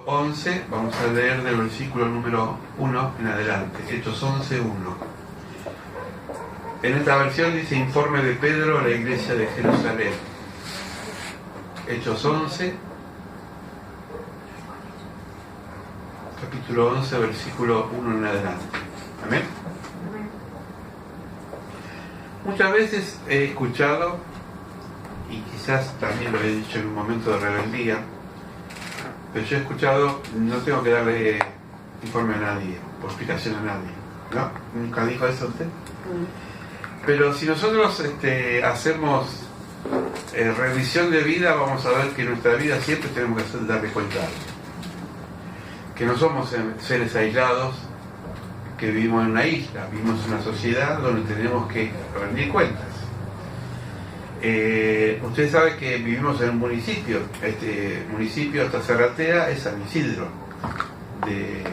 11, vamos a leer del versículo número 1 en adelante, Hechos 11, 1. En esta versión dice informe de Pedro a la iglesia de Jerusalén. Hechos 11, capítulo 11, versículo 1 en adelante. Amén. Muchas veces he escuchado, y quizás también lo he dicho en un momento de rebeldía, pero yo he escuchado, no tengo que darle informe a nadie, o explicación a nadie. ¿No? ¿Nunca dijo eso usted? Pero si nosotros hacemos revisión de vida, vamos a ver que en nuestra vida siempre tenemos que darle cuenta a algo. Que no somos seres aislados, que vivimos en una isla, vivimos en una sociedad donde tenemos que rendir cuentas. Usted sabe que vivimos en un municipio, este municipio, esta Zarratea, es San Isidro, de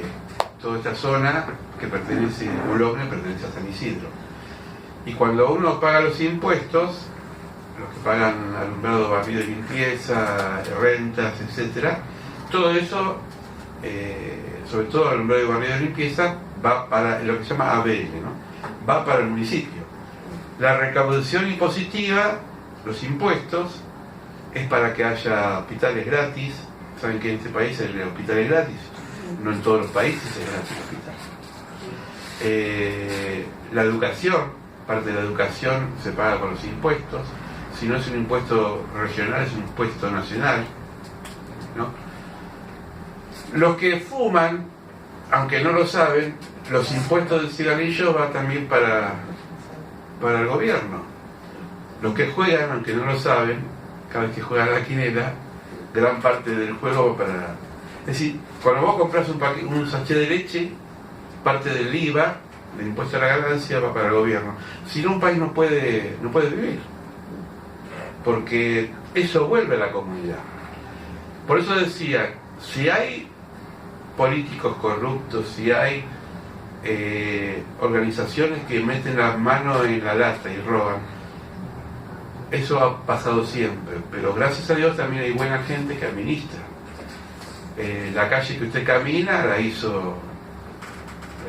toda esta zona que pertenece, Boulogne pertenece a San Isidro. Y cuando uno paga los impuestos, los que pagan alumbrado, barrido y limpieza, rentas, etcétera, todo eso, sobre todo alumbrado y barrido y limpieza, va para lo que se llama ABL, ¿no? Va para el municipio. La recaudación impositiva, los impuestos, es para que haya hospitales gratis. Saben que en este país el hospital es gratis, no en todos los países es gratis el hospital. La educación, parte de la educación se paga con los impuestos. Si no es un impuesto regional, es un impuesto nacional, ¿no? Los que fuman, aunque no lo saben, los impuestos del cigarrillo van también para el gobierno. Los que juegan, aunque no lo saben, cada vez que juegan a la quinela, gran parte del juego va para... Es decir, cuando vos compras un sachet de leche, parte del IVA, del impuesto a la ganancia, va para el gobierno. Si no, un país no puede vivir, porque eso vuelve a la comunidad. Por eso decía, si hay políticos corruptos, si hay organizaciones que meten las manos en la lata y roban, eso ha pasado siempre, pero gracias a Dios también hay buena gente que administra. La calle que usted camina la hizo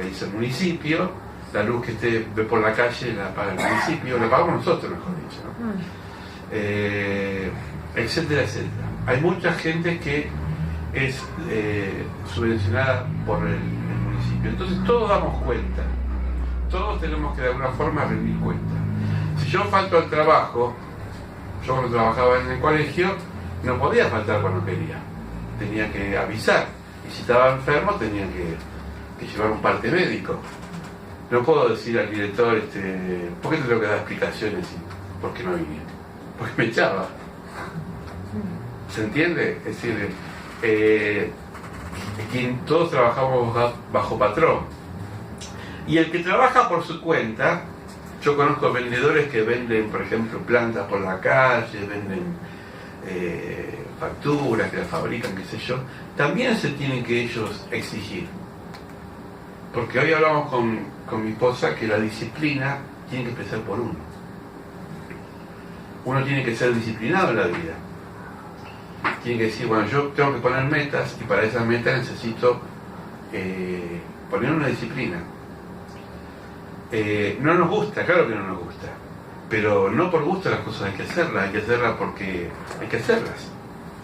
el municipio, la luz que usted ve por la calle la paga el municipio, la pagamos nosotros, mejor dicho, ¿no? Etcétera, etcétera. Hay mucha gente que es subvencionada por el municipio. Entonces todos damos cuenta, todos tenemos que de alguna forma rendir cuenta. Si yo falto al trabajo, yo cuando trabajaba en el colegio no podía faltar cuando quería, tenía que avisar, y si estaba enfermo tenía que llevar un parte médico. No puedo decir al director, ¿por qué te tengo que dar explicaciones? ¿Por qué no vine? Porque me echaba. ¿Se entiende? Es decir, todos trabajamos bajo patrón. Y el que trabaja por su cuenta, yo conozco vendedores que venden, por ejemplo, plantas por la calle, venden facturas que las fabrican, qué sé yo, también se tienen que ellos exigir. Porque hoy hablamos con mi esposa que la disciplina tiene que empezar por uno. Uno tiene que ser disciplinado en la vida. Tiene que decir, bueno, yo tengo que poner metas y para esas metas necesito poner una disciplina. No nos gusta, claro que no nos gusta, pero no por gusto las cosas hay que hacerlas porque hay que hacerlas.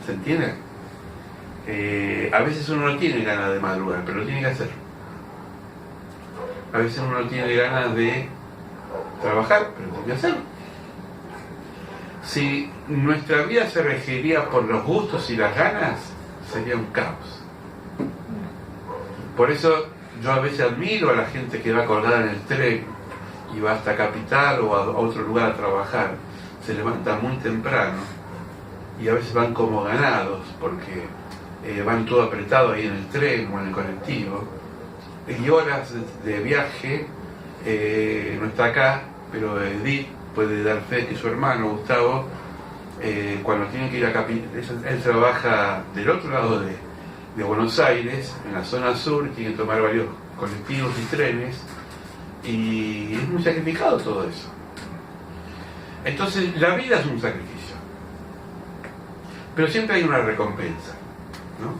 ¿Se entiende? A veces uno no tiene ganas de madrugar, pero lo tiene que hacer. A veces uno no tiene ganas de trabajar, pero tiene que hacerlo. Si nuestra vida se regiría por los gustos y las ganas, sería un caos. Por eso yo a veces admiro a la gente que va colgada en el tren y va hasta Capital o a otro lugar a trabajar. Se levanta muy temprano y a veces van como ganados porque van todo apretado ahí en el tren o en el colectivo. Y horas de viaje, no está acá, pero Edith puede dar fe que su hermano Gustavo, cuando tiene que ir a Capital, él trabaja del otro lado de Buenos Aires, en la zona sur, tiene que tomar varios colectivos y trenes, y es muy sacrificado todo eso. Entonces la vida es un sacrificio, pero siempre hay una recompensa, ¿no?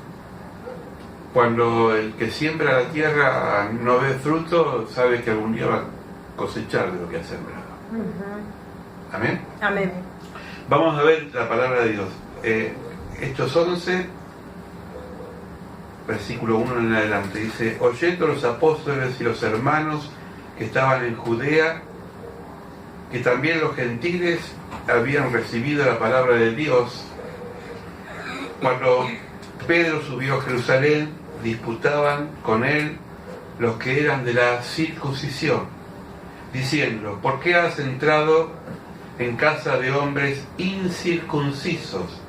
Cuando el que siembra la tierra no ve fruto, sabe que algún día va a cosechar de lo que ha sembrado. Amén. Amén. Vamos a ver la palabra de Dios. Hechos 11, versículo 1 en adelante, dice: oyendo los apóstoles y los hermanos que estaban en Judea, que también los gentiles habían recibido la palabra de Dios, cuando Pedro subió a Jerusalén, disputaban con él los que eran de la circuncisión, diciendo: ¿por qué has entrado en casa de hombres incircuncisos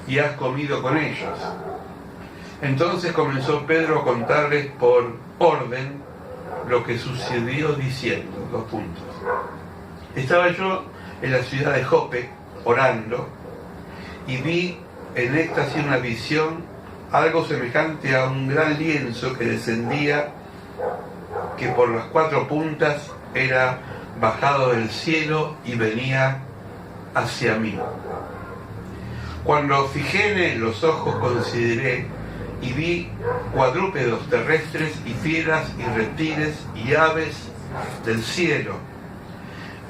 y has comido con ellos? Entonces comenzó Pedro a contarles por orden lo que sucedió, diciendo, 2 puntos. Estaba yo en la ciudad de Jope orando y vi en éxtasis una visión, algo semejante a un gran lienzo que descendía, que por las 4 puntas era bajado del cielo y venía hacia mí. Cuando fijé en él los ojos, consideré y vi cuadrúpedos terrestres y fieras y reptiles y aves del cielo.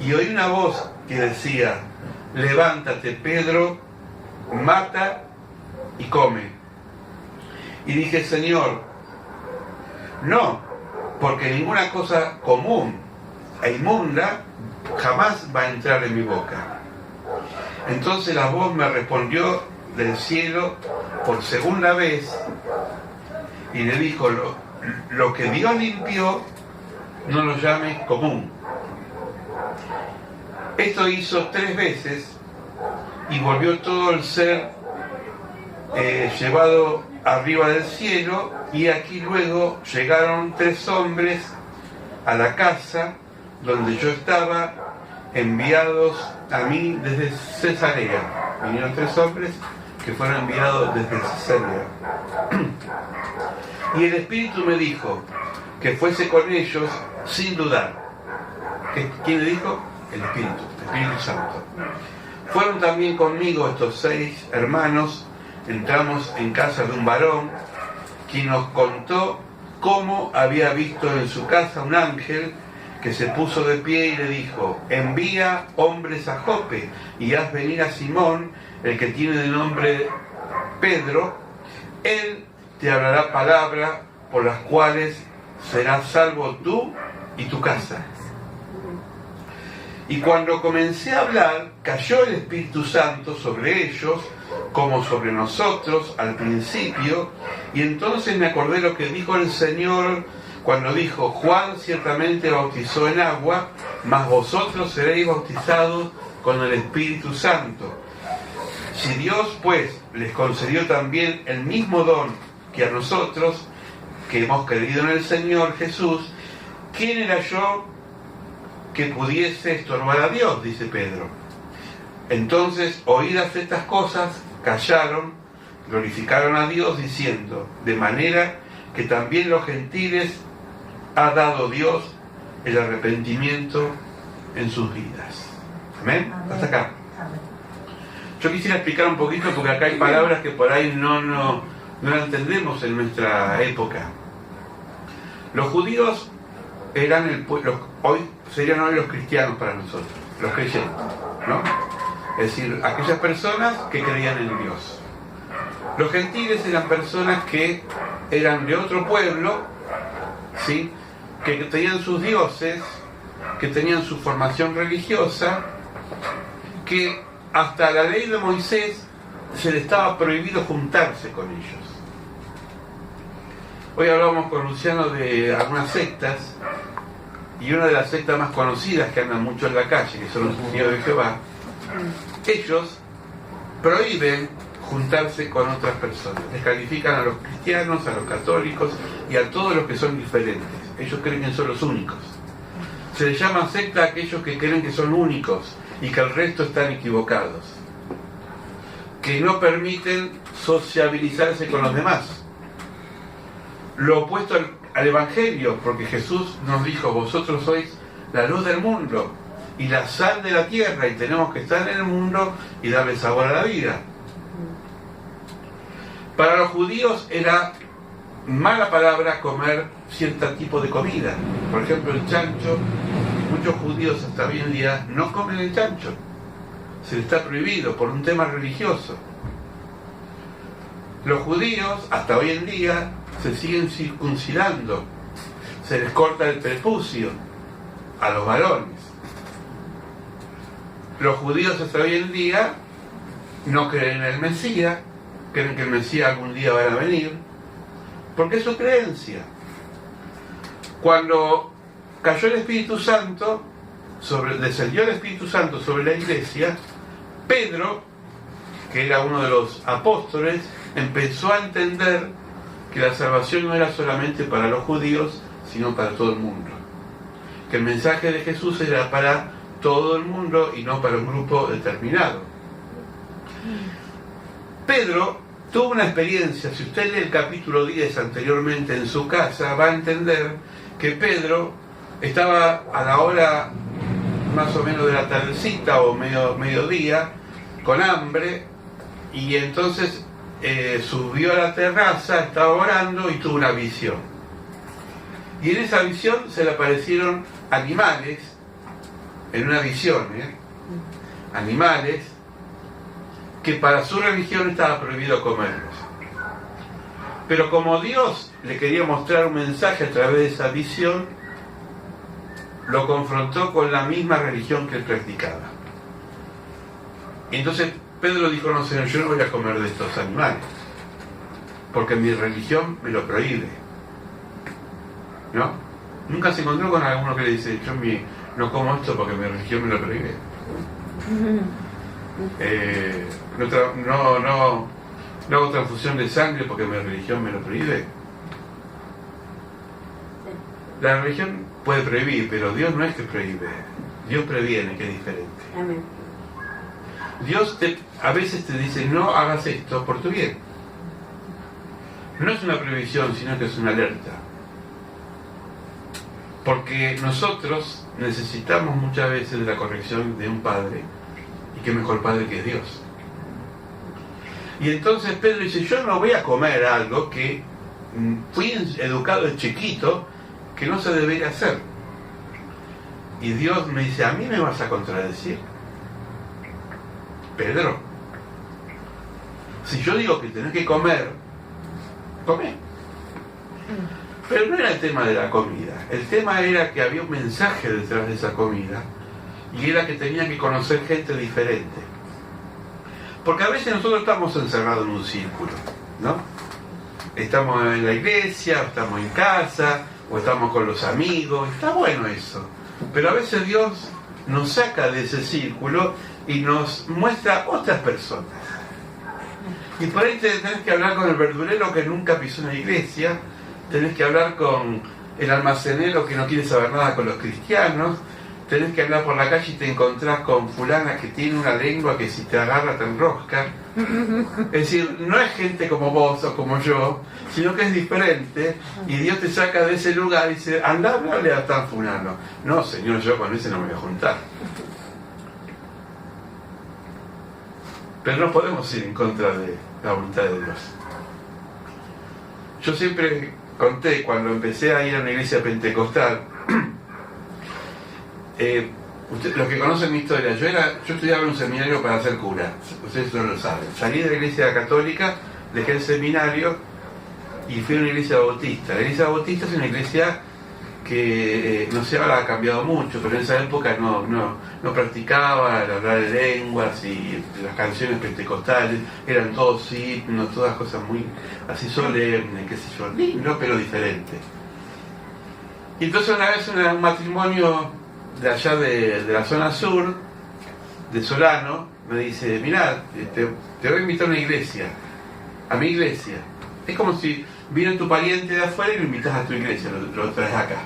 Y oí una voz que decía: levántate, Pedro, mata y come. Y dije: Señor, no, porque ninguna cosa común e inmunda jamás va a entrar en mi boca. Entonces la voz me respondió del cielo por segunda vez y le dijo: lo que Dios limpió, no lo llames común. Esto hizo 3 veces y volvió todo el ser llevado arriba del cielo, y aquí luego llegaron 3 hombres a la casa donde yo estaba, enviados a mí desde Cesarea. Vinieron 3 hombres que fueron enviados desde Cesarea. Y el Espíritu me dijo que fuese con ellos sin dudar. ¿Quién le dijo? El Espíritu Santo. Fueron también conmigo estos 6 hermanos. Entramos en casa de un varón, quien nos contó cómo había visto en su casa un ángel que se puso de pie y le dijo: envía hombres a Jope y haz venir a Simón, el que tiene de nombre Pedro. Él te hablará palabra por las cuales serás salvo tú y tu casa. Y cuando comencé a hablar, cayó el Espíritu Santo sobre ellos, como sobre nosotros al principio, y entonces me acordé lo que dijo el Señor cuando dijo: Juan ciertamente bautizó en agua, mas vosotros seréis bautizados con el Espíritu Santo. Si Dios pues les concedió también el mismo don que a nosotros, que hemos creído en el Señor Jesús, ¿quién era yo que pudiese estorbar a Dios?, dice Pedro. Entonces, oídas estas cosas, callaron, glorificaron a Dios, diciendo: de manera que también los gentiles ha dado Dios el arrepentimiento en sus vidas. ¿Amén? Hasta acá. Yo quisiera explicar un poquito, porque acá hay palabras que por ahí no la entendemos en nuestra época. Los judíos eran el pueblo, hoy serían hoy los cristianos para nosotros, los creyentes, ¿no? Es decir, aquellas personas que creían en Dios. Los gentiles eran personas que eran de otro pueblo, ¿sí?, que tenían sus dioses, que tenían su formación religiosa, que hasta la ley de Moisés se le estaba prohibido juntarse con ellos. Hoy hablamos con Luciano de algunas sectas, y una de las sectas más conocidas que andan mucho en la calle, que son los Testigos de Jehová, ellos prohíben juntarse con otras personas, descalifican a los cristianos, a los católicos y a todos los que son diferentes. Ellos creen que son los únicos. Se les llama secta a aquellos que creen que son únicos y que el resto están equivocados, que no permiten sociabilizarse con los demás. Lo opuesto al Evangelio, porque Jesús nos dijo: vosotros sois la luz del mundo y la sal de la tierra, y tenemos que estar en el mundo y darle sabor a la vida. Para los judíos era mala palabra comer cierto tipo de comida. Por ejemplo, el chancho, muchos judíos hasta hoy en día no comen el chancho. Se les está prohibido por un tema religioso. Los judíos hasta hoy en día se siguen circuncidando. Se les corta el prepucio a los varones. Los judíos hasta hoy en día no creen en el Mesías, creen que el Mesías algún día va a venir, porque es su creencia. Cuando cayó el Espíritu Santo, descendió el Espíritu Santo sobre la iglesia, Pedro, que era uno de los apóstoles, empezó a entender que la salvación no era solamente para los judíos, sino para todo el mundo. Que el mensaje de Jesús era para todo el mundo y no para un grupo determinado. Pedro tuvo una experiencia. Si usted lee el capítulo 10 anteriormente en su casa, va a entender que Pedro estaba a la hora más o menos de la tardecita o mediodía, con hambre, y entonces subió a la terraza, estaba orando y tuvo una visión. Y en esa visión se le aparecieron animales, en una visión, animales que para su religión estaba prohibido comerlos. Pero como Dios le quería mostrar un mensaje a través de esa visión, lo confrontó con la misma religión que él practicaba. Y entonces Pedro dijo: no, Señor, yo no voy a comer de estos animales, porque mi religión me lo prohíbe. ¿No? Nunca se encontró con alguno que le dice: yo no como esto porque mi religión me lo prohíbe. No hago transfusión de sangre porque mi religión me lo prohíbe. La religión puede prohibir, pero Dios no es que prohíbe. Dios previene, que es diferente. Amén. Dios a veces te dice: no hagas esto por tu bien. No es una prohibición, sino que es una alerta. Porque nosotros necesitamos muchas veces de la corrección de un padre, y qué mejor padre que Dios. Y entonces Pedro dice: yo no voy a comer algo que fui educado de chiquito que no se debería hacer. Y Dios me dice: ¿a mí me vas a contradecir? Pedro, si yo digo que tenés que comer, come. Pero no era el tema de la comida. El tema era que había un mensaje detrás de esa comida, y era que tenía que conocer gente diferente. Porque a veces nosotros estamos encerrados en un círculo, ¿no? Estamos en la iglesia, o estamos en casa, o estamos con los amigos. Está bueno eso. Pero a veces Dios nos saca de ese círculo y nos muestra otras personas. Y por ahí tenés que hablar con el verdurero que nunca pisó una iglesia, tenés que hablar con el almacenero que no quiere saber nada con los cristianos, tenés que hablar por la calle y te encontrás con fulana que tiene una lengua que si te agarra te enrosca. Es decir, no es gente como vos o como yo, sino que es diferente, y Dios te saca de ese lugar y dice: anda, háblale a tan fulano. No, Señor, yo con ese no me voy a juntar. Pero no podemos ir en contra de la voluntad de Dios. Yo siempre conté, cuando empecé a ir a una iglesia pentecostal, los que conocen mi historia, yo estudiaba en un seminario para ser cura, ustedes no lo saben. Salí de la iglesia católica, dejé el seminario y fui a una iglesia bautista. La iglesia bautista es una iglesia que no sé, ahora ha cambiado mucho, pero en esa época no practicaba el hablar de lenguas, y las canciones pentecostales eran todos himnos, todas cosas muy así solemnes, qué sé yo, lindo pero diferente. Y entonces una vez un matrimonio de allá de la zona sur, de Solano, me dice: mirá, te voy a invitar a una iglesia, a mi iglesia. Es como si vino tu pariente de afuera y lo invitas a tu iglesia, lo traes acá.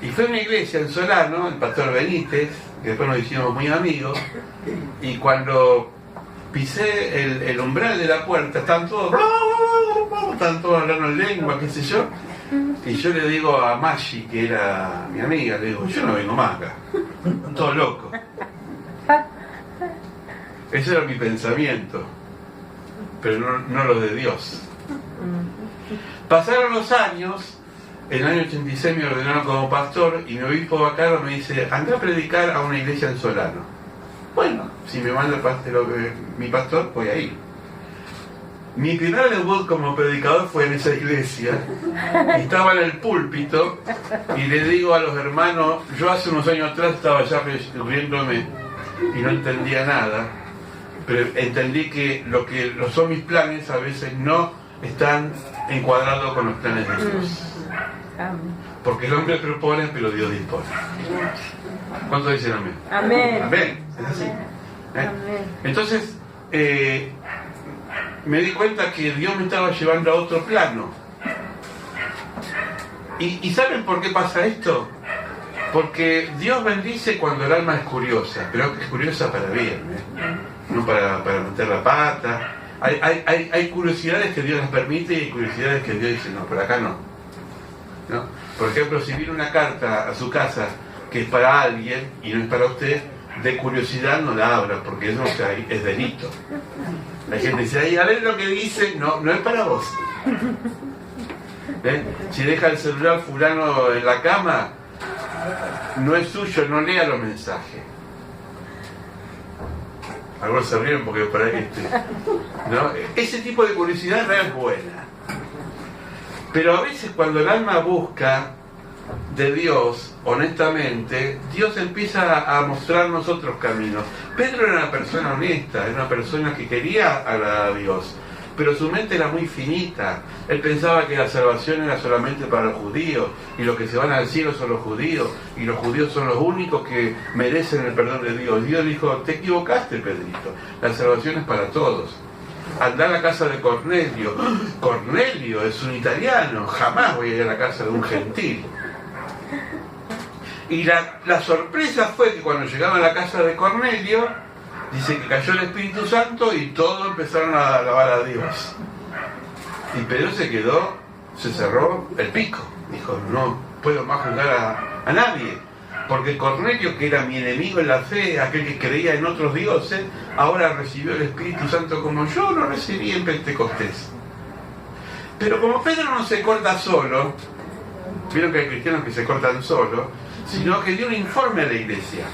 Y fue a una iglesia en Solano, el pastor Benítez, que después nos hicimos muy amigos, y cuando pisé el umbral de la puerta, están todos hablando en lengua, qué sé yo, y yo le digo a Maggi, que era mi amiga, le digo: yo no vengo más acá, todo loco. Ese era mi pensamiento, pero no lo de Dios. Pasaron los años, en el año 86 me ordenaron como pastor y mi obispo Bacaro me dice, anda a predicar a una iglesia en Solano. Bueno, si me manda mi pastor, voy a ir. Mi primer debut como predicador fue en esa iglesia. Estaba en el púlpito y le digo a los hermanos, yo hace unos años atrás estaba ya riéndome y no entendía nada, pero entendí que lo que son mis planes a veces no están encuadrados con los planes de Dios. Porque el hombre propone, pero Dios dispone. ¿Cuántos dicen amén? Amén. Amén. Es así. Entonces, me di cuenta que Dios me estaba llevando a otro plano. ¿Y saben por qué pasa esto? Porque Dios bendice cuando el alma es curiosa, pero es curiosa para bien, no para meter la pata. Hay curiosidades que Dios les permite y hay curiosidades que Dios dice, no, por acá no. Por ejemplo, si viene una carta a su casa que es para alguien y no es para usted, de curiosidad no la abra, porque eso es delito. La gente dice, ay, a ver lo que dice, no es para vos. Si deja el celular fulano en la cama, no es suyo, no lea los mensajes. Algunos se rieron porque por ahí ¿no? Ese tipo de curiosidad no es buena. Pero a veces cuando el alma busca de Dios, honestamente, Dios empieza a mostrarnos otros caminos. Pedro era una persona honesta, era una persona que quería agradar a Dios, pero su mente era muy finita. Él pensaba que la salvación era solamente para los judíos, y los que se van al cielo son los judíos, y los judíos son los únicos que merecen el perdón de Dios. Dios dijo, te equivocaste, Pedrito, la salvación es para todos. Andá a la casa de Cornelio. Cornelio es un italiano, jamás voy a ir a la casa de un gentil. Y la sorpresa fue que cuando llegaron a la casa de Cornelio, dice que cayó el Espíritu Santo y todos empezaron a alabar a Dios. Y Pedro se cerró el pico. Dijo, no puedo más juzgar a nadie. Porque Cornelio, que era mi enemigo en la fe, aquel que creía en otros dioses, ahora recibió el Espíritu Santo como yo lo recibí en Pentecostés. Pero como Pedro no se corta solo, vieron que hay cristianos que se cortan solos, sino que dio un informe a la iglesia.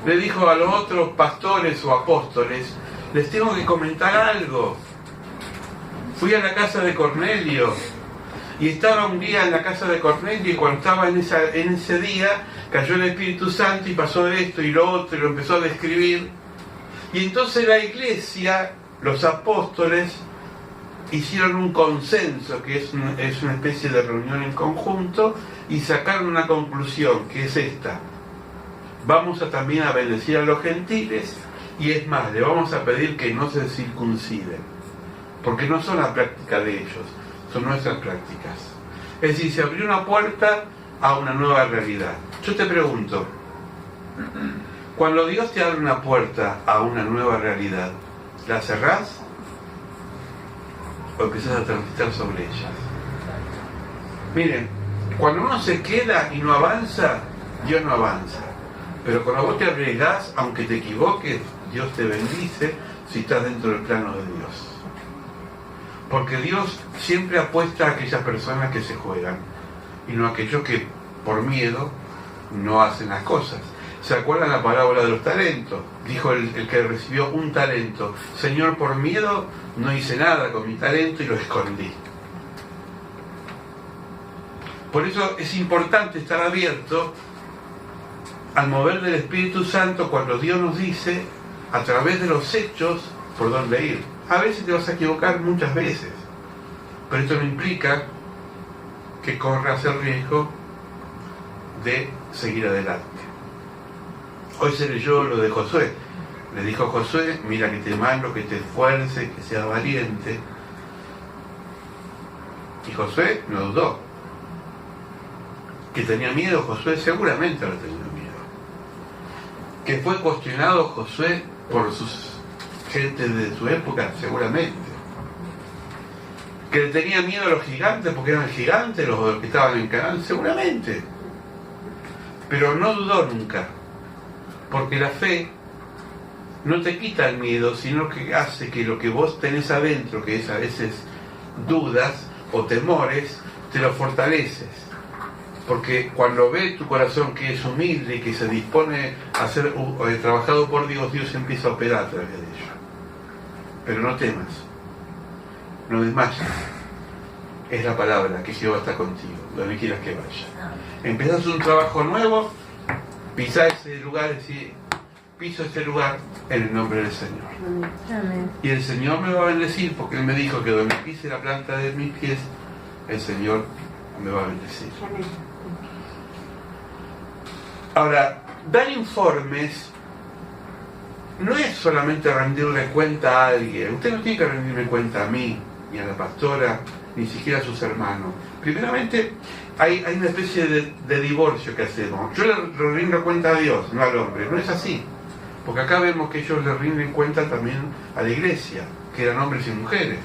Le dijo a los otros pastores o apóstoles, les tengo que comentar algo. Fui a la casa de Cornelio y estaba un día en la casa de Cornelio, y cuando estaba en ese día cayó el Espíritu Santo y pasó esto y lo otro, y lo empezó a describir. Y entonces la iglesia, los apóstoles, hicieron un consenso, que es una especie de reunión en conjunto, y sacaron una conclusión, que es esta: vamos también a bendecir a los gentiles, y es más, le vamos a pedir que no se circunciden, porque no son la práctica de ellos, son nuestras prácticas. Es decir, se abrió una puerta a una nueva realidad. Yo te pregunto, cuando Dios te abre una puerta a una nueva realidad, ¿la cerrás o empezás a transitar sobre ellas? Miren, cuando uno se queda y no avanza, Dios no avanza. Pero cuando vos te arriesgás, aunque te equivoques, Dios te bendice si estás dentro del plano de Dios. Porque Dios siempre apuesta a aquellas personas que se juegan, y no a aquellos que por miedo no hacen las cosas. ¿Se acuerdan la parábola de los talentos? Dijo el que recibió un talento: Señor, por miedo no hice nada con mi talento y lo escondí. Por eso es importante estar abierto al mover del Espíritu Santo cuando Dios nos dice, a través de los hechos, por dónde ir. A veces te vas a equivocar, muchas veces, pero esto no implica que corras el riesgo de seguir adelante. Hoy se leyó lo de Josué. Le dijo a Josué: mira que te mando, que te esfuerces, que seas valiente. Y Josué no dudó. Que tenía miedo Josué, seguramente lo tenía miedo. Que fue cuestionado Josué por sus gentes de su época, seguramente. Que le tenía miedo a los gigantes porque eran gigantes los que estaban en Canaán, seguramente. Pero no dudó nunca, porque la fe no te quita el miedo, sino que hace que lo que vos tenés adentro, que es a veces dudas, o temores, te lo fortaleces. Porque cuando ve tu corazón que es humilde y que se dispone a ser trabajado por Dios, Dios empieza a operar a través de ello. Pero no temas, no desmayes. Es la palabra que Jehová está contigo, donde quieras que vaya. Empiezas un trabajo nuevo, pisa ese lugar, decir, piso este lugar en el nombre del Señor. Amén. Y el Señor me va a bendecir, porque Él me dijo que donde pise la planta de mis pies, el Señor me va a bendecir. Ahora, dar informes no es solamente rendirle cuenta a alguien. Usted no tiene que rendirme cuenta a mí, ni a la pastora, ni siquiera a sus hermanos. Primeramente, hay una especie de divorcio que hacemos. Yo le rindo cuenta a Dios, no al hombre. No es así. Porque acá vemos que ellos le rinden cuenta también a la iglesia, que eran hombres y mujeres.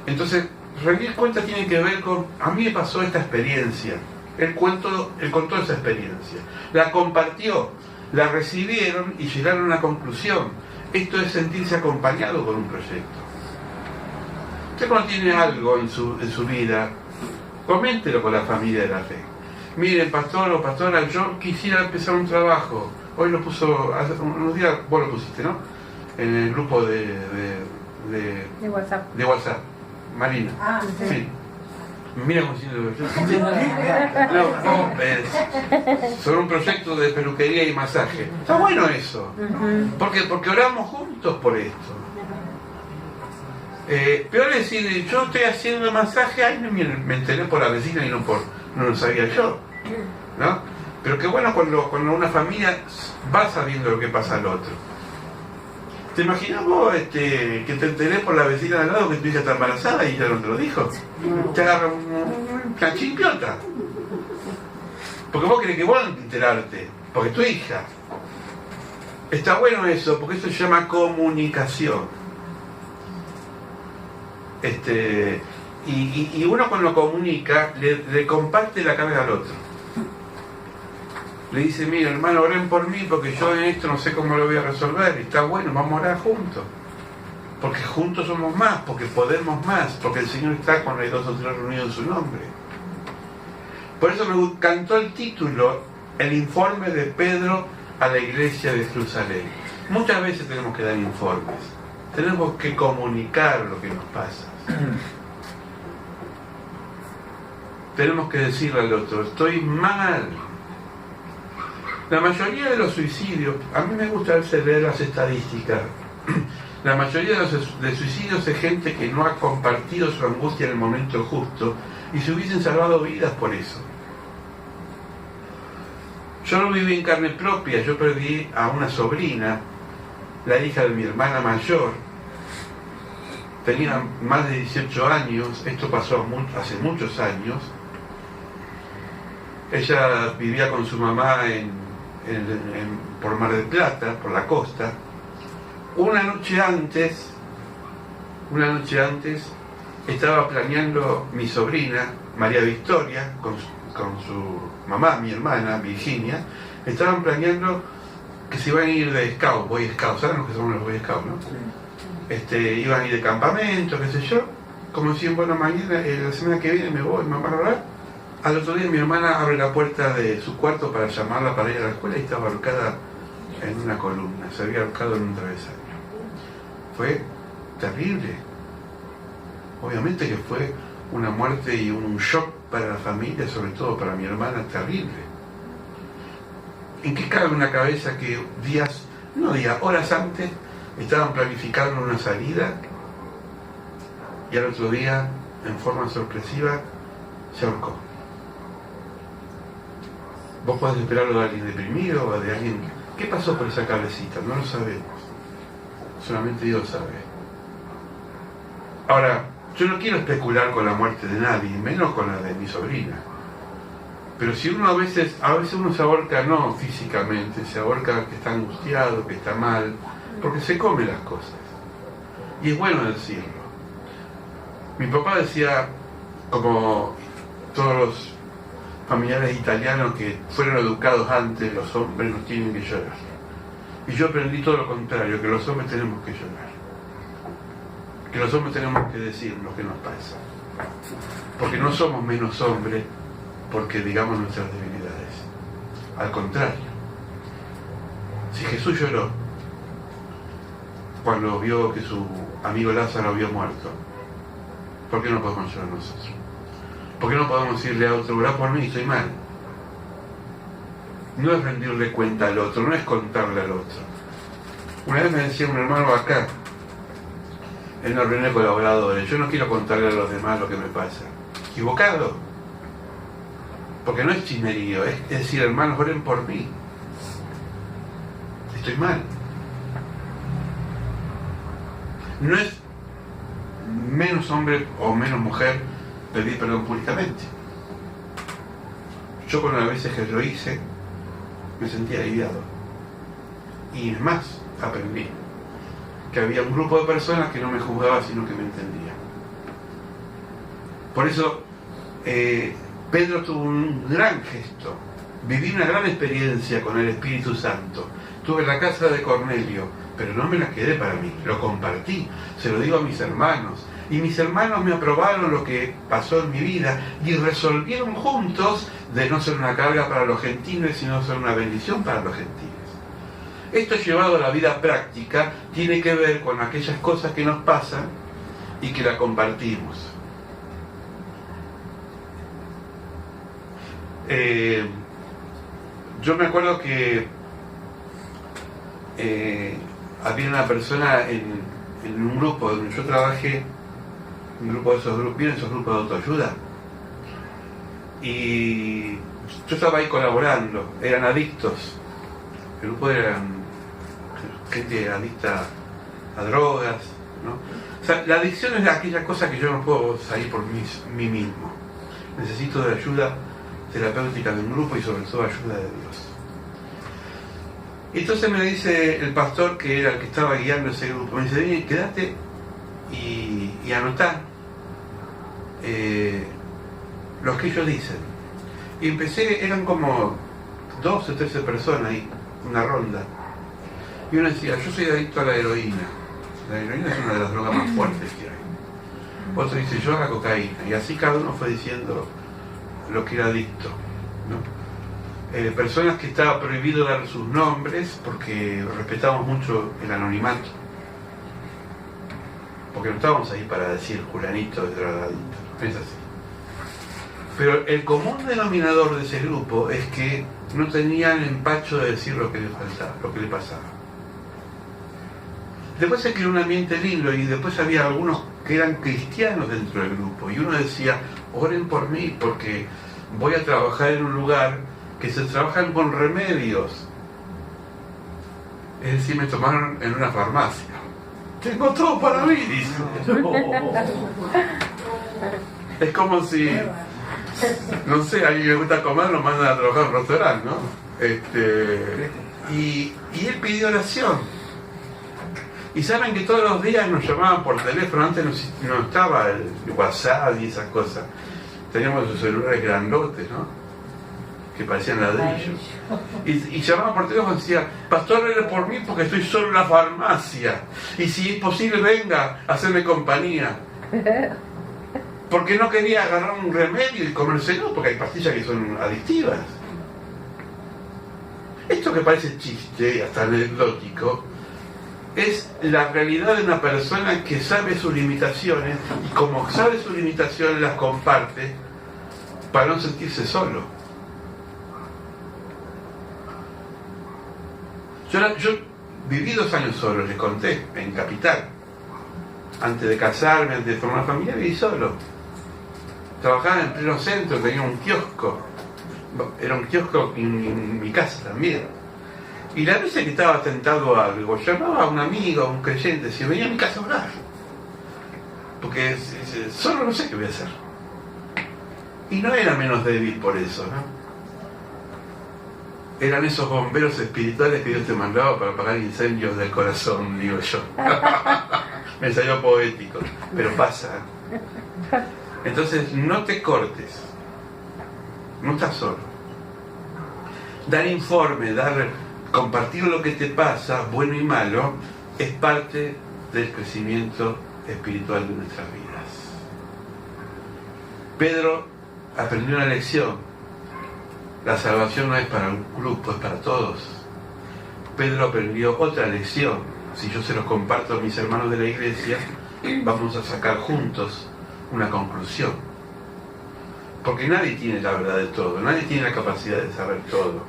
Entonces, rendir cuenta tiene que ver con... A mí me pasó esta experiencia. Él contó esa experiencia. La compartió, la recibieron y llegaron a una conclusión. Esto es sentirse acompañado con un proyecto. Usted cuando tiene algo en su vida, coméntelo con la familia de la fe. Miren, pastor o pastora, yo quisiera empezar un trabajo. Hoy lo puso, hace unos días, vos lo pusiste, ¿no? En el grupo de WhatsApp. De WhatsApp. Marina. Ah, sí. Mira como si sobre un proyecto de peluquería y masaje. Está bueno eso. Porque oramos juntos por esto. Peor es decir, yo estoy haciendo masaje, ay, me enteré por la vecina y no lo sabía yo, ¿no? Pero qué bueno cuando una familia va sabiendo lo que pasa al otro. ¿Te imaginas vos que te enteré por la vecina de al lado que tu hija está embarazada y ya no te lo dijo? Te agarra una chimpiota. Porque vos querés que vos enterarte, porque es tu hija. Está bueno eso, porque eso se llama comunicación. Y uno cuando comunica le comparte la carga al otro. Le dice, mira hermano, oren por mí porque yo en esto no sé cómo lo voy a resolver. Y está bueno, vamos a orar juntos. Porque juntos somos más, porque podemos más, porque el Señor está cuando hay 2 o 3 reunidos en su nombre. Por eso me encantó el título, el informe de Pedro a la iglesia de Jerusalén. Muchas veces tenemos que dar informes. Tenemos que comunicar lo que nos pasa. Tenemos que decirle al otro, estoy mal. La mayoría de los suicidios, a mí me gusta leer las estadísticas, la mayoría de los suicidios es gente que no ha compartido su angustia en el momento justo y se hubiesen salvado vidas por eso. Yo lo viví en carne propia, yo perdí a una sobrina, la hija de mi hermana mayor, tenía más de 18 años, esto pasó hace muchos años. Ella vivía con su mamá por Mar del Plata, por la costa. Una noche antes estaba planeando mi sobrina, María Victoria, con su mamá, mi hermana, Virginia, estaban planeando que se iban a ir de scout, Boy Scouts, ¿saben lo que son los Boy Scouts, no? Sí. Iban a ir de campamento, qué sé yo, como decían, bueno, mañana, la semana que viene me voy, mamá, ¿verdad? Al otro día mi hermana abre la puerta de su cuarto para llamarla para ir a la escuela y estaba ahorcada en una columna, se había ahorcado en un travesaño. Fue terrible. Obviamente que fue una muerte y un shock para la familia, sobre todo para mi hermana, terrible. ¿En qué cabe una cabeza que horas antes estaban planificando una salida y al otro día, en forma sorpresiva, se ahorcó? Vos podés esperarlo de alguien deprimido o de alguien... ¿Qué pasó por esa cabecita? No lo sabemos. Solamente Dios sabe. Ahora, yo no quiero especular con la muerte de nadie, menos con la de mi sobrina. Pero si uno a veces uno se ahorca no físicamente, se ahorca que está angustiado, que está mal, porque se come las cosas. Y es bueno decirlo. Mi papá decía, como todos los familiares italianos que fueron educados antes, los hombres no tienen que llorar. Y yo aprendí todo lo contrario, que los hombres tenemos que llorar. Que los hombres tenemos que decir lo que nos pasa. porque no somos menos hombres porque digamos nuestras debilidades. Al contrario, si Jesús lloró cuando vio que su amigo Lázaro había muerto, ¿por qué no podemos llorar nosotros? ¿Por qué no podemos decirle a otro, orá por mí, estoy mal? No es rendirle cuenta al otro, no es contarle al otro. Una vez me decía un hermano acá, en una reunión de colaboradores, yo no quiero contarle a los demás lo que me pasa. Equivocado. Porque no es chismerío, es decir, hermanos, oren por mí. Estoy mal. No es menos hombre o menos mujer pedir perdón públicamente. Yo con las veces que lo hice, me sentí aliviado. Y es más, aprendí que había un grupo de personas que no me juzgaba, sino que me entendía. Por eso, Pedro tuvo un gran gesto. Viví una gran experiencia con el Espíritu Santo. Estuve en la casa de Cornelio, pero no me la quedé para mí, lo compartí, se lo digo a mis hermanos. Y mis hermanos me aprobaron lo que pasó en mi vida y resolvieron juntos de no ser una carga para los gentiles, sino ser una bendición para los gentiles. Esto llevado a la vida práctica tiene que ver con aquellas cosas que nos pasan y que la compartimos. Yo me acuerdo que había una persona en un grupo donde yo trabajé, un grupo de esos grupos, ¿vieron esos grupos de autoayuda? Y yo estaba ahí colaborando, eran adictos, el grupo eran gente adicta a drogas, ¿no? O sea, la adicción es aquella cosa que yo no puedo salir por mí mismo, necesito de ayuda terapéutica de un grupo y sobre todo ayuda de Dios. Y entonces me dice el pastor, que era el que estaba guiando ese grupo, me dice, ven, quédate y anotá los que ellos dicen. Y empecé, eran como 12 o 13 personas ahí, una ronda. Y uno decía, yo soy adicto a la heroína. La heroína es una de las drogas más fuertes que hay. Otro dice, yo a la cocaína. Y así cada uno fue diciendo lo que era adicto, ¿no? Personas que estaba prohibido dar sus nombres porque respetamos mucho el anonimato. Porque no estábamos ahí para decir Julanito de drogadicto, no es así. Pero el común denominador de ese grupo es que no tenían empacho de decir lo que le faltaba, lo que le pasaba. Después se creó un ambiente lindo y después había algunos que eran cristianos dentro del grupo y uno decía, oren por mí porque voy a trabajar en un lugar que se trabajan con remedios. Es decir, me tomaron en una farmacia. Tengo todo para mí, dice. Es como si, no sé, a alguien le gusta comer, lo mandan a trabajar en un restaurante, ¿no? Y él pidió oración. Y saben que todos los días nos llamaban por teléfono, antes no estaba el WhatsApp y esas cosas. Teníamos esos celulares grandotes, ¿no? Que parecían ladrillos. Y llamaban por teléfono y decía, pastor, ore por mí porque estoy solo en la farmacia. Y si es posible, venga a hacerme compañía. Porque no quería agarrar un remedio y comérselo, porque hay pastillas que son adictivas. Esto que parece chiste, hasta anecdótico, es la realidad de una persona que sabe sus limitaciones y como sabe sus limitaciones las comparte para no sentirse solo. Yo viví 2 años solo, les conté, en Capital. Antes de casarme, antes de formar una familia, viví solo. Trabajaba en pleno centro, tenía un kiosco. Era un kiosco en mi casa también. Y la vez que estaba tentado a algo, llamaba a un amigo, a un creyente, decía, venía a mi casa a orar. Porque solo no sé qué voy a hacer. Y no era menos débil por eso, ¿no? Eran esos bomberos espirituales que Dios te mandaba para apagar incendios del corazón, digo yo. Me salió poético, pero pasa. Entonces, no te cortes. No estás solo. Dar informe, compartir lo que te pasa, bueno y malo, es parte del crecimiento espiritual de nuestras vidas. Pedro aprendió una lección. La salvación no es para un grupo, es para todos. Pedro aprendió otra lección. Si yo se los comparto a mis hermanos de la iglesia, vamos a sacar juntos una conclusión. Porque nadie tiene la verdad de todo, nadie tiene la capacidad de saber todo.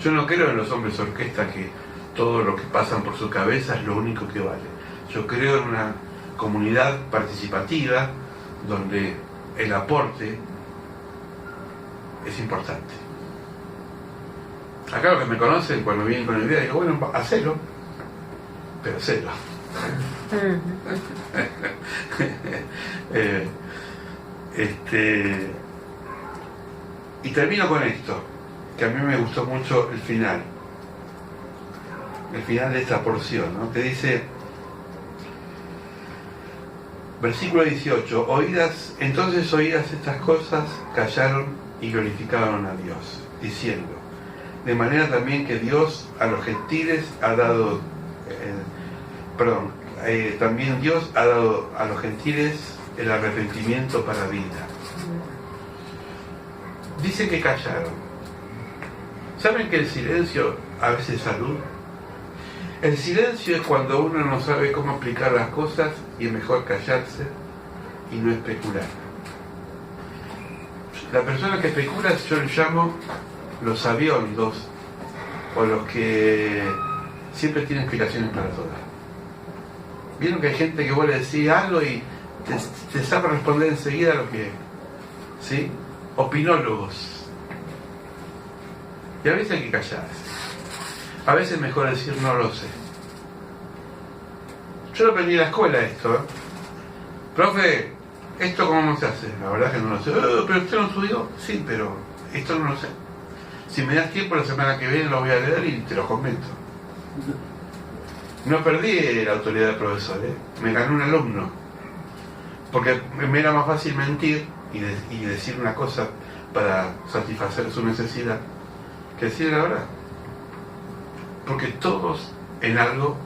Yo no creo en los hombres orquesta que todo lo que pasan por su cabeza es lo único que vale. Yo creo en una comunidad participativa donde el aporte es importante. Acá los que me conocen, cuando vienen con la idea, digo, bueno, hacelo, pero hacelo. Y termino con esto, que a mí me gustó mucho el final de esta porción, ¿no? Que dice, versículo 18, entonces oídas estas cosas, callaron y glorificaron a Dios, diciendo, de manera también que Dios a los gentiles ha dado, también Dios ha dado a los gentiles el arrepentimiento para vida. Dice que callaron. ¿Saben que el silencio a veces es salud? El silencio es cuando uno no sabe cómo aplicar las cosas y es mejor callarse y no especular. La persona que especula yo le llamo los sabiondos o los que siempre tienen explicaciones para todas. Vieron que hay gente que vos le decís algo y te sabe responder enseguida lo que... ¿Sí? Opinólogos. Y a veces hay que callarse. A veces es mejor decir no lo sé. Yo lo aprendí en la escuela esto, ¿eh? Profe, ¿esto cómo se hace? La verdad es que no lo sé. ¿Pero usted lo estudió? Sí, pero esto no lo sé. Si me das tiempo la semana que viene lo voy a leer y te lo comento. No perdí la autoridad del profesor, ¿eh? Me ganó un alumno. Porque me era más fácil mentir y decir una cosa para satisfacer su necesidad que decir la verdad. Porque todos en algo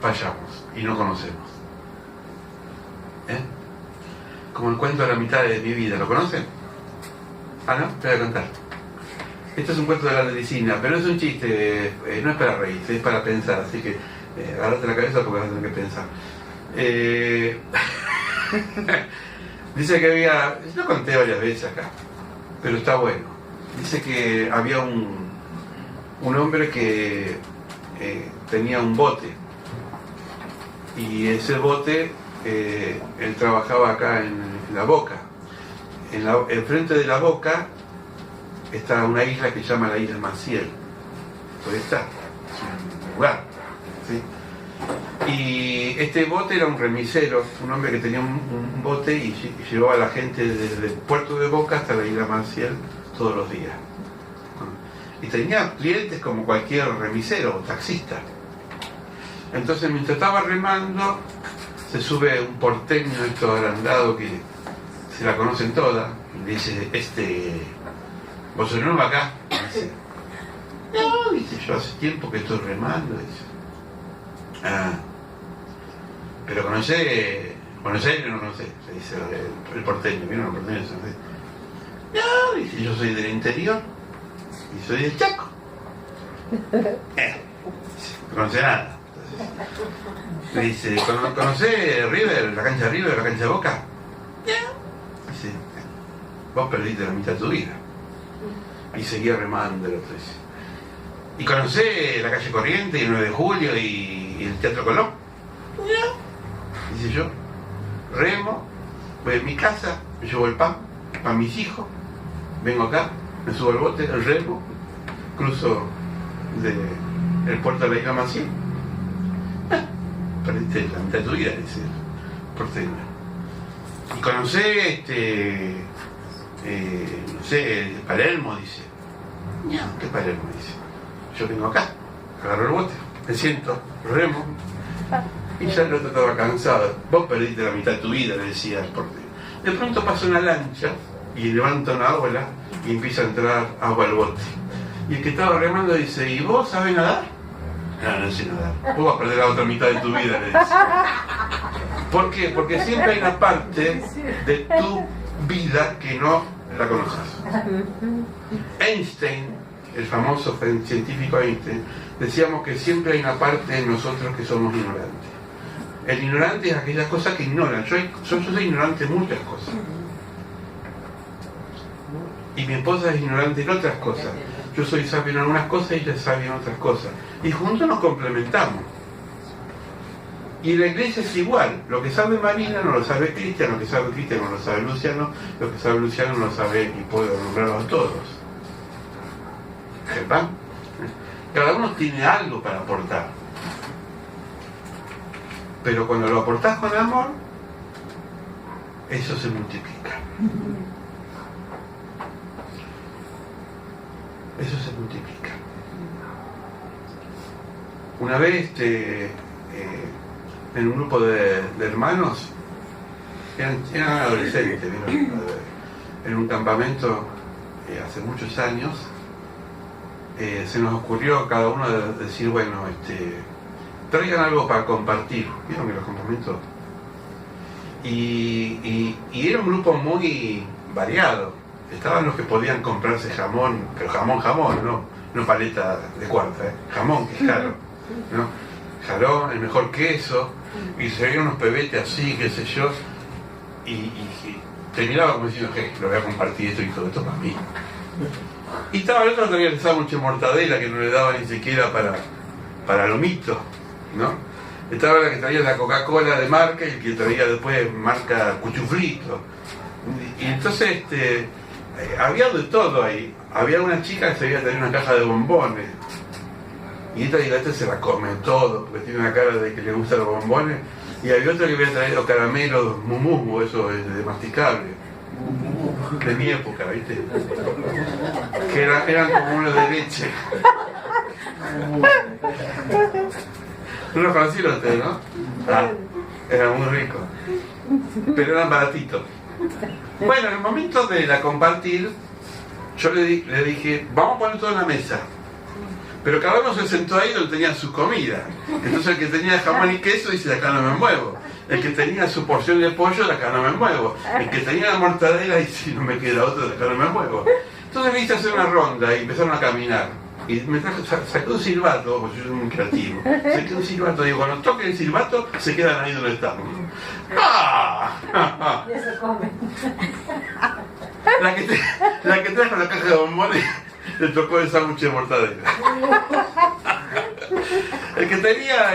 fallamos y no conocemos. ¿Eh? Como el cuento de la mitad de mi vida, ¿lo conocen? Ah, ¿no? Te voy a contar. Esto es un cuento de la medicina, pero no es un chiste, no es para reírse, es para pensar, así que agárrate la cabeza porque vas a tener que pensar. Dice que había, lo conté varias veces acá, pero está bueno. Dice que había un hombre que tenía un bote, y ese bote él trabajaba acá en la Boca. Enfrente de la Boca está una isla que se llama la isla Maciel. Por ahí está, es un lugar, ¿sí? Y este bote era un remisero, un hombre que tenía un bote y llevaba a la gente desde el puerto de Boca hasta la isla Maciel todos los días. Y tenía clientes como cualquier remisero o taxista. Entonces mientras estaba remando, se sube un porteño, esto agrandado que se la conocen todas, y le dice, ¿vos sos nuevo acá? Y dice, no, dice, yo hace tiempo que estoy remando, dice. Ah, pero conocés o no conocés, se dice el porteño, ¿vieron el porteño? No, dice, yo soy del interior y soy del Chaco. No conoce nada. Le dice, ¿conocés River, la cancha de River, la cancha de Boca? Dice, vos perdiste la mitad de tu vida. Y seguía remando el otro, dice. ¿Y conocés la calle Corriente y el 9 de Julio y el Teatro Colón? Dice yo, remo, voy a mi casa, me llevo el pan para mis hijos, vengo acá, me subo al bote, el remo, cruzo el puerto de la isla Maciel. Perdiste la mitad de tu vida, dice el porteño. Y conocés no sé, Palermo, dice. No, ¿qué Palermo? Dice. Yo vengo acá, agarro el bote, me siento, remo, y ya el otro estaba cansado. Vos perdiste la mitad de tu vida, le decía el porteño. De pronto pasa una lancha y levanta una ola y empieza a entrar agua al bote. Y el que estaba remando dice, ¿y vos sabés nadar? No, no sé nadar. Vos vas a perder la otra mitad de tu vida, le dice. ¿Por qué? Porque siempre hay una parte de tu vida que no la conoces. Einstein, el famoso científico Einstein, decíamos que siempre hay una parte de nosotros que somos ignorantes. El ignorante es aquellas cosas que ignoran. Yo soy ignorante en muchas cosas. Y mi esposa es ignorante en otras cosas. Yo soy sabio en algunas cosas y ella es sabia en otras cosas. Y juntos nos complementamos. Y la iglesia es igual. Lo que sabe Marina no lo sabe Cristian, lo que sabe Cristian no lo sabe Luciano, lo que sabe Luciano no lo sabe, y puedo nombrarlos a todos. ¿Verdad? Cada uno tiene algo para aportar. Pero cuando lo aportás con amor, eso se multiplica. Eso se multiplica. Una vez en un grupo de hermanos, eran adolescentes, en un campamento hace muchos años, se nos ocurrió a cada uno decir, bueno, traigan algo para compartir. ¿Vieron que los campamentos? Y era un grupo muy variado. Estaban los que podían comprarse jamón, pero jamón, no paleta de cuarta, jamón, que es caro, ¿no? Jalón, el mejor queso, y se veían unos pebetes así, qué sé yo, y terminaba como diciendo, lo voy a compartir esto y todo esto para mí. Y estaba el otro que traía el sándwich de mortadela que no le daba ni siquiera para lomito, ¿no? Estaba la que traía la Coca-Cola de marca y el que traía después marca cuchuflito. Y entonces había de todo ahí. Había una chica que sabía tener una caja de bombones. Y esta se la come todo, porque tiene una cara de que le gustan los bombones. Y había otra que había traído caramelos, mumusmo, eso es de masticable. De mi época, ¿viste? Que eran como unos de leche. No los conocí los ustedes, ¿no? Ah, eran muy ricos. Pero eran baratitos. Bueno, en el momento de la compartir, yo le dije, vamos a poner todo en la mesa. Pero cada uno se sentó ahí donde tenía su comida. Entonces el que tenía jamón y queso dice, acá no me muevo. El que tenía su porción de pollo, de acá no me muevo. El que tenía la mortadela dice, no me queda otro, de acá no me muevo. Entonces me hice hacer una ronda y empezaron a caminar. Y me saqué un silbato, porque yo soy muy creativo. Saqué un silbato, digo, cuando toquen el silbato, se quedan ahí donde estamos. ¡Ah! Y eso come. La que trajo la caja de bombones le tocó el sándwich de mortadela. El que tenía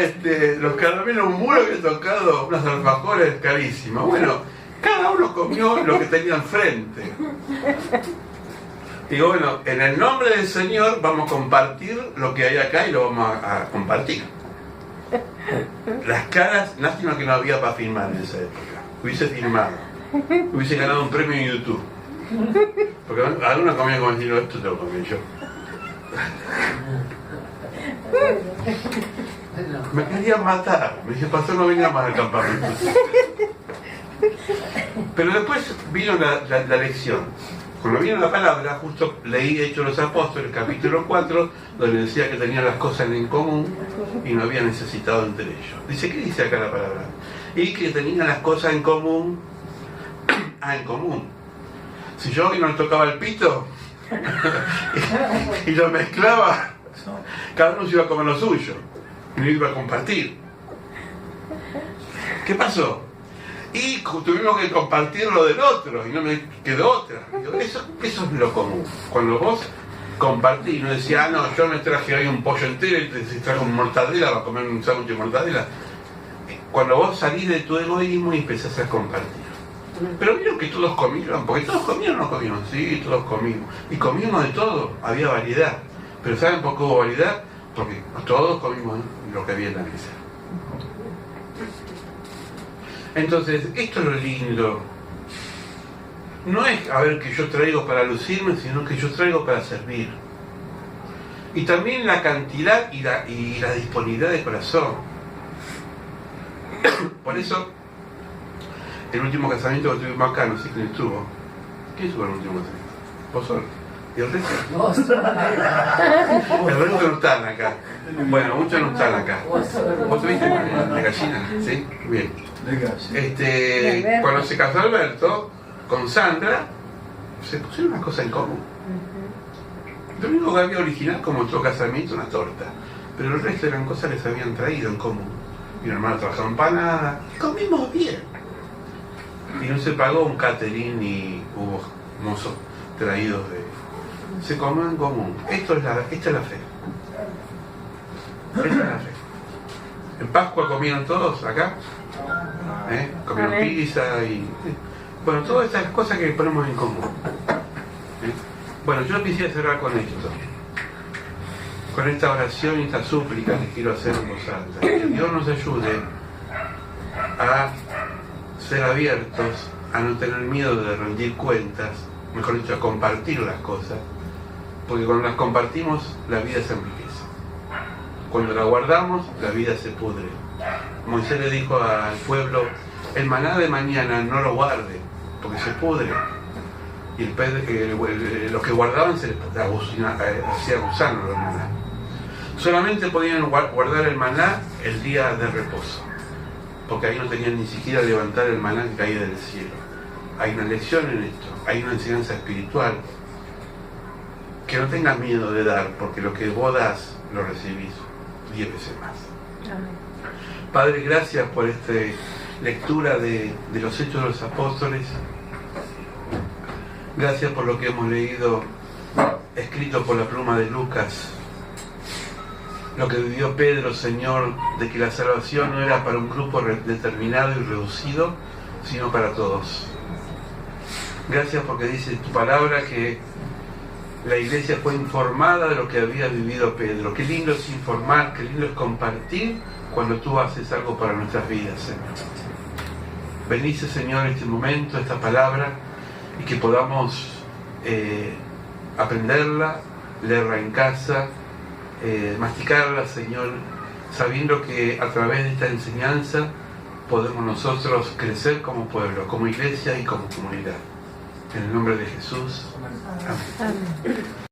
los caramelos muro había tocado unas alfajores carísimas. Bueno, cada uno comió lo que tenía enfrente. Digo, bueno, en el nombre del Señor vamos a compartir lo que hay acá y lo vamos a compartir. Las caras, lástima que no había para filmar en esa época. Hubiese filmado. Hubiese ganado un premio en YouTube. Porque algunos comían como diciendo, esto te lo comí yo. Me querían matar. Me dije, pastor, no venga más al campamento. Pero después vino la lección. Cuando vino la palabra, justo leí Hechos de los Apóstoles, capítulo 4, donde decía que tenían las cosas en común y no había necesitado entre ellos. Dice, ¿qué dice acá la palabra? Y que tenían las cosas en común. En común. Si yo hoy no tocaba el pito y lo mezclaba, cada uno se iba a comer lo suyo, y no iba a compartir. ¿Qué pasó? Y tuvimos que compartir lo del otro, y no me quedó otra. Digo, eso es lo común. Cuando vos compartís, no decís, no, yo me traje hoy un pollo entero y te trajo un mortadela para comer un sándwich de mortadela. Cuando vos salís de tu egoísmo y empezás a compartir. Pero vieron que todos comieron, porque todos comieron o no comieron, sí, todos comimos. Y comimos de todo, había variedad. Pero ¿saben por qué hubo variedad? Porque todos comimos lo que había en la mesa. Entonces, esto es lo lindo. No es a ver que yo traigo para lucirme, sino que yo traigo para servir. Y también la cantidad y la disponibilidad de corazón. Por eso, el último casamiento que tuvimos acá, no sé quién estuvo. ¿Quién estuvo en el último casamiento? ¿Vos solo? ¿Y el resto? El resto no están acá. Bueno, muchos no están acá. ¿Vos tuviste la gallina? ¿Sí? Bien. Cuando se casó Alberto con Sandra, se pusieron unas cosas en común. Lo único que había original, como todo casamiento, una torta. Pero el resto eran cosas que se habían traído en común. Mi hermano trabajaba empanada, y comimos bien. Y no se pagó un catering ni hubo mozos traídos de... Se comió en común. Esta es la fe. Esta es la fe. En Pascua comieron todos acá. Comieron pizza y... Bueno, todas estas cosas que ponemos en común. Bueno, yo quisiera cerrar con esto. Con esta oración y esta súplica que quiero hacer en voz alta. Que Dios nos ayude a ser abiertos, a no tener miedo de rendir cuentas, mejor dicho, a compartir las cosas, porque cuando las compartimos la vida se enriquece. Cuando la guardamos, la vida se pudre. Moisés le dijo al pueblo, el maná de mañana no lo guarde, porque se pudre. Y los que guardaban se les hacía gusano los maná. Solamente podían guardar el maná el día de reposo, porque ahí no tenían ni siquiera levantar el maná que caía del cielo. Hay una lección en esto, hay una enseñanza espiritual. Que no tengas miedo de dar, porque lo que vos das, lo recibís 10 veces más. Amén. Padre, gracias por esta lectura de los Hechos de los Apóstoles. Gracias por lo que hemos leído, escrito por la pluma de Lucas. Lo que vivió Pedro, Señor, de que la salvación no era para un grupo determinado y reducido, sino para todos. Gracias porque dice tu palabra que la iglesia fue informada de lo que había vivido Pedro. Qué lindo es informar, qué lindo es compartir cuando tú haces algo para nuestras vidas, Señor. Bendice, Señor, este momento, esta palabra, y que podamos aprenderla, leerla en casa, masticarla, Señor, sabiendo que a través de esta enseñanza podemos nosotros crecer como pueblo, como iglesia y como comunidad. En el nombre de Jesús. Amén. Amén.